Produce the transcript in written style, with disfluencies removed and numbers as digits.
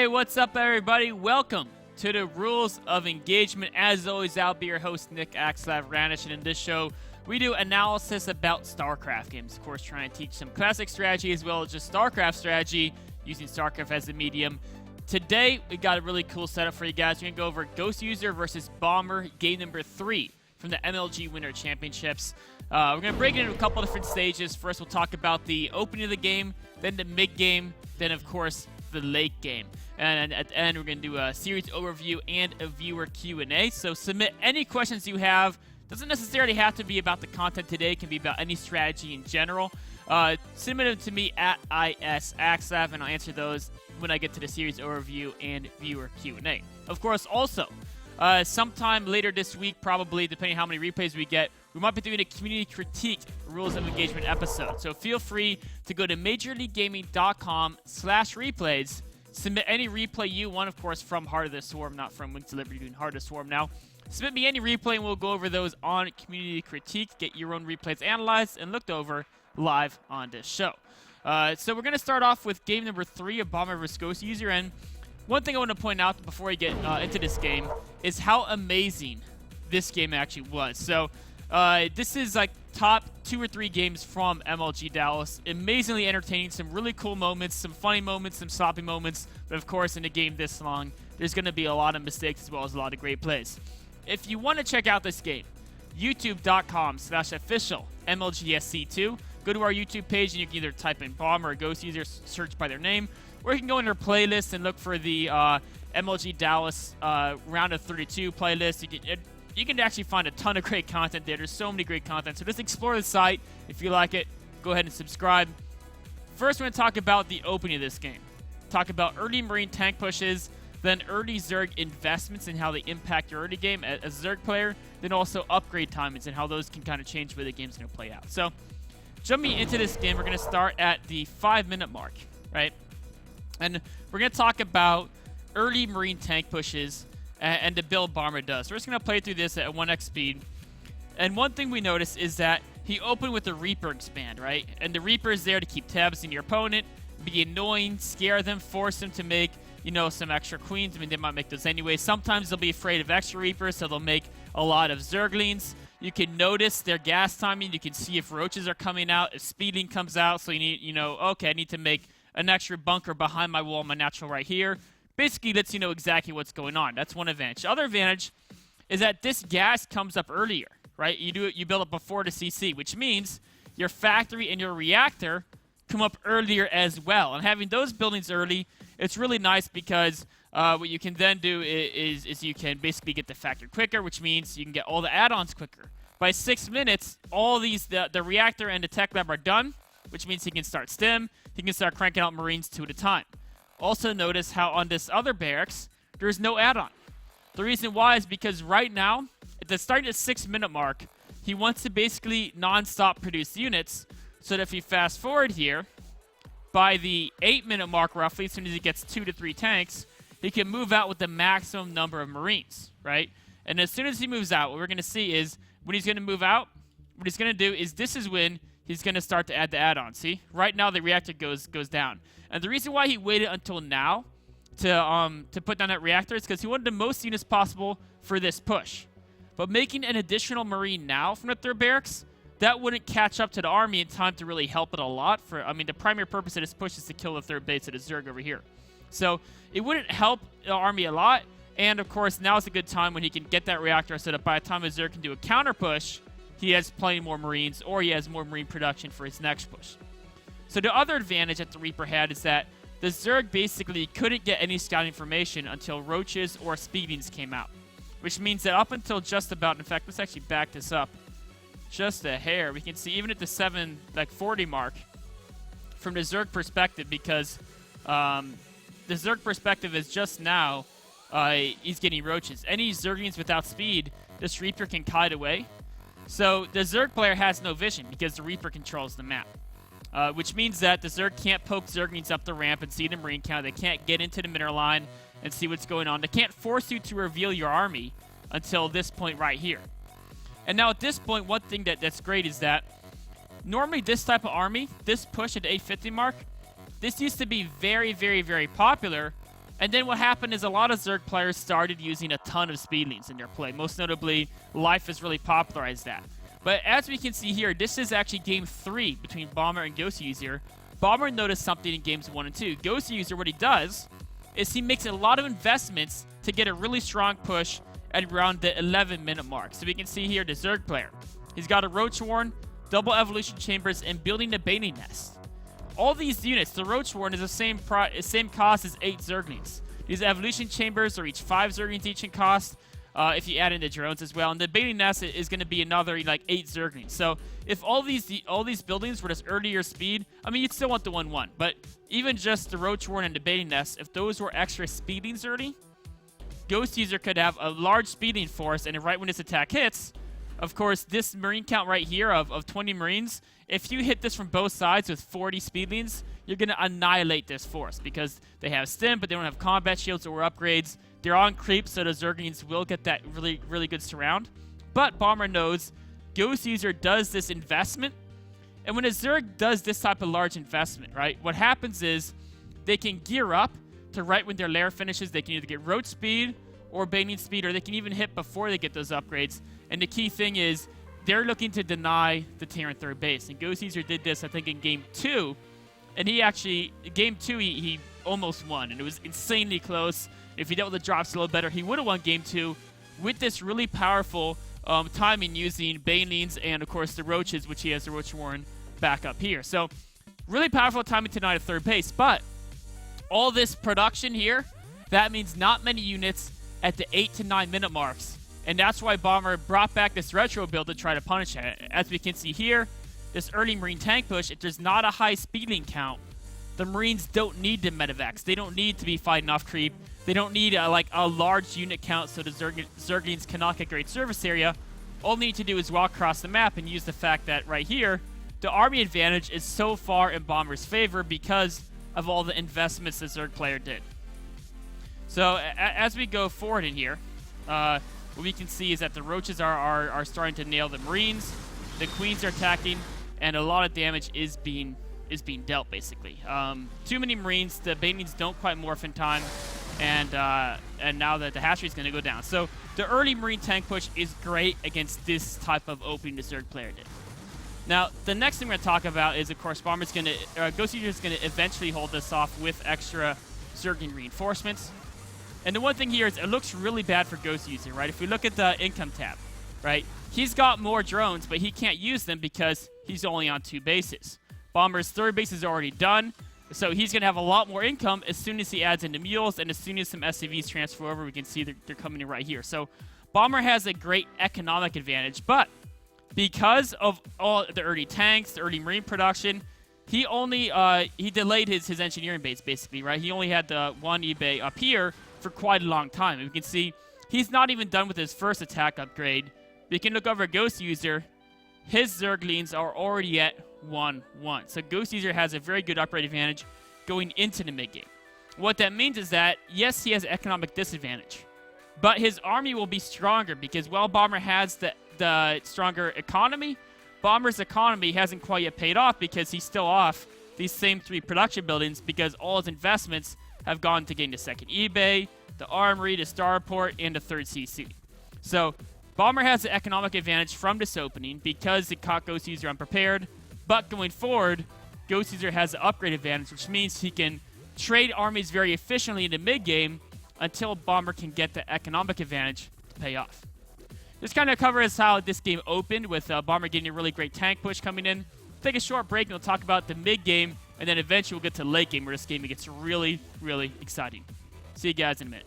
Hey, what's up, everybody? Welcome to the Rules of Engagement. As always, I'll be your host, Nick axslav ranish, and in this show, we do analysis about Starcraft games. Of course, trying to teach some classic strategy as well as just Starcraft strategy, using Starcraft as a medium. Today, we got a really cool setup for you guys. We're going to go over Goswser versus Bomber, game number 3 from the MLG Winter Championships. We're going to break it into a couple different stages. First, we'll talk about the opening of the game, then the mid-game, then, of course, the late game. And at the end, we're going to do a series overview and a viewer Q&A. So submit any questions you have. Doesn't necessarily have to be about the content today. It can be about any strategy in general. Submit them to me at axslav, and I'll answer those when I get to the series overview and viewer Q&A. Of course, also, sometime later this week, probably, depending on how many replays we get, we might be doing a community critique rules of engagement episode. So feel free to go to majorleaguegaming.com/replays. Submit any replay you want, of course, from Heart of the Swarm, not from Wings Delivery, doing Heart of the Swarm now. Submit me any replay, and we'll go over those on community critique, get your own replays analyzed and looked over live on this show. So we're going to start off with game number 3 of Bomber vs. Goswser. And one thing I want to point out before we get into this game is how amazing this game actually was. So this is like top 2 or 3 games from MLG Dallas. Amazingly entertaining, some really cool moments, some funny moments, some sloppy moments. But of course, in a game this long, there's going to be a lot of mistakes as well as a lot of great plays. If you want to check out this game, youtube.com/official MLGSC2. Go to our YouTube page and you can either type in Bomber or Goswser, search by their name, or you can go in their playlist and look for the MLG Dallas Round of 32 playlist. You can actually find a ton of great content there. There's so many great content. So just explore the site. If you like it, go ahead and subscribe. First, we're going to talk about the opening of this game. Talk about early Marine tank pushes, then early Zerg investments and how they impact your early game as a Zerg player, then also upgrade timings and how those can kind of change where the game's going to play out. So, jumping into this game, we're going to start at the 5-minute mark, right? And we're going to talk about early Marine tank pushes and the build Bomber does. We're just going to play through this at 1x speed. And one thing we notice is that he opened with the Reaper expand, right? And the Reaper is there to keep tabs on your opponent, be annoying, scare them, force them to make, you know, some extra queens. I mean, they might make those anyway. Sometimes they'll be afraid of extra Reapers, so they'll make a lot of Zerglings. You can notice their gas timing. You can see if roaches are coming out, if speeding comes out. So you need, you know, okay, I need to make an extra bunker behind my wall, my natural right here. Basically lets you know exactly what's going on. That's one advantage. The other advantage is that this gas comes up earlier, right? You build it before the CC, which means your factory and your reactor come up earlier as well. And having those buildings early, it's really nice because what you can then do is you can basically get the factory quicker, which means you can get all the add-ons quicker. By 6 minutes, all these the reactor and the tech lab are done, which means he can start stim. He can start cranking out Marines 2 at a time. Also notice how on this other barracks, there's no add-on. The reason why is because right now, at the start of the 6-minute mark, he wants to basically non-stop produce units, so that if you fast forward here, by the 8-minute mark roughly, as soon as he gets 2 to 3 tanks, he can move out with the maximum number of Marines, right? And as soon as he moves out, what we're going to see is when he's going to move out, what he's going to do is this is when he's going to start to add the add-on. See? Right now, the reactor goes down. And the reason why he waited until now to put down that reactor is because he wanted the most units possible for this push. But making an additional Marine now from the 3rd barracks, that wouldn't catch up to the army in time to really help it a lot. I mean, the primary purpose of this push is to kill the 3rd base of the Zerg over here. So it wouldn't help the army a lot. And, of course, now is a good time when he can get that reactor so that by the time the Zerg can do a counter push, he has plenty more Marines, or he has more Marine production for his next push. So the other advantage that the Reaper had is that the Zerg basically couldn't get any scout information until roaches or speedings came out. Which means that up until just about, in fact, let's actually back this up just a hair. We can see even at the 7:40 mark from the Zerg perspective, because the Zerg perspective is just now he's getting roaches. Any Zerglings without speed, this Reaper can kite away. So the Zerg player has no vision because the Reaper controls the map. Which means that the Zerg can't poke Zerglings up the ramp and see the Marine count. They can't get into the mineral line and see what's going on. They can't force you to reveal your army until this point right here. And now at this point, one thing that's great is that normally this type of army, this push at the 850 mark, this used to be very, very, very popular And then what happened is a lot of Zerg players started using a ton of speedlings in their play. Most notably, Life has really popularized that. But as we can see here, this is actually game 3 between Bomber and Goswser. Bomber noticed something in games 1 and 2. Goswser, what he does is he makes a lot of investments to get a really strong push at around the 11-minute mark. So we can see here the Zerg player. He's got a Roach Warren, double evolution chambers, and building the Baiting Nest. All these units, the Roach Warren is the same cost as 8 Zerglings. These evolution chambers are each 5 Zerglings each in cost, if you add in the drones as well. And the Baiting Nest is going to be another like 8 Zerglings. So if all these buildings were just earlier speed, I mean, you'd still want the 1-1. But even just the Roach Warren and the Baiting Nest, if those were extra speedings early, Goswser could have a large speeding force, and right when this attack hits, of course, this Marine count right here of 20 Marines, if you hit this from both sides with 40 speedlings, you're going to annihilate this force because they have stim, but they don't have combat shields or upgrades. They're on creep, so the Zerglings will get that really, really good surround. But Bomber knows Goswser does this investment, and when a Zerg does this type of large investment, right, what happens is they can gear up to right when their lair finishes. They can either get roach speed or baiting speed, or they can even hit before they get those upgrades. And the key thing is they're looking to deny the Terran third base. And Goswser did this, I think, in game 2. And he actually, game 2, he almost won. And it was insanely close. If he dealt with the drops a little better, he would have won game 2 with this really powerful timing using Banelings and, of course, the Roaches, which he has the Roach Warren back up here. So really powerful timing to deny the third base. But all this production here, that means not many units at the 8 to 9 minute marks. And that's why Bomber brought back this retro build to try to punish it. As we can see here, this early Marine tank push, if there's not a high speeding count, the Marines don't need to medevacs. They don't need to be fighting off creep. They don't need a large unit count so the Zerglings cannot get great service area. All they need to do is walk across the map and use the fact that right here, the army advantage is so far in Bomber's favor because of all the investments the Zerg player did. So as we go forward in here, what we can see is that the Roaches are starting to nail the Marines, the Queens are attacking, and a lot of damage is being dealt, basically. Too many Marines, the Banelings don't quite morph in time, and now that the hatchery is going to go down. So the early Marine tank push is great against this type of opening the Zerg player did. Now, the next thing we're going to talk about is, of course, Goswser is going to eventually hold this off with extra Zergling reinforcements. And the one thing here is it looks really bad for Goswser, right? If we look at the income tab, right? He's got more drones, but he can't use them because he's only on 2 bases. Bomber's third base is already done, so he's going to have a lot more income as soon as he adds in the mules, and as soon as some SCVs transfer over, we can see they're coming in right here. So Bomber has a great economic advantage, but because of all the early tanks, the early Marine production, he only he delayed his engineering base, basically, right? He only had the 1 eBay up here for quite a long time. And we can see he's not even done with his first attack upgrade. We can look over Goswser. His Zerglings are already at 1-1. So Goswser has a very good upgrade advantage going into the mid-game. What that means is that, yes, he has economic disadvantage, but his army will be stronger because while Bomber has the stronger economy, Bomber's economy hasn't quite yet paid off because he's still off these same 3 production buildings because all his investments have gone to getting the second eBay, the armory, the starport, and the third CC. So Bomber has the economic advantage from this opening because it caught Goswser unprepared. But going forward, Goswser has the upgrade advantage, which means he can trade armies very efficiently in the mid-game until Bomber can get the economic advantage to pay off. This kind of covers how this game opened with Bomber getting a really great tank push coming in. Take a short break and we'll talk about the mid-game, and then eventually we'll get to late game where this game gets really, really exciting. See you guys in a minute.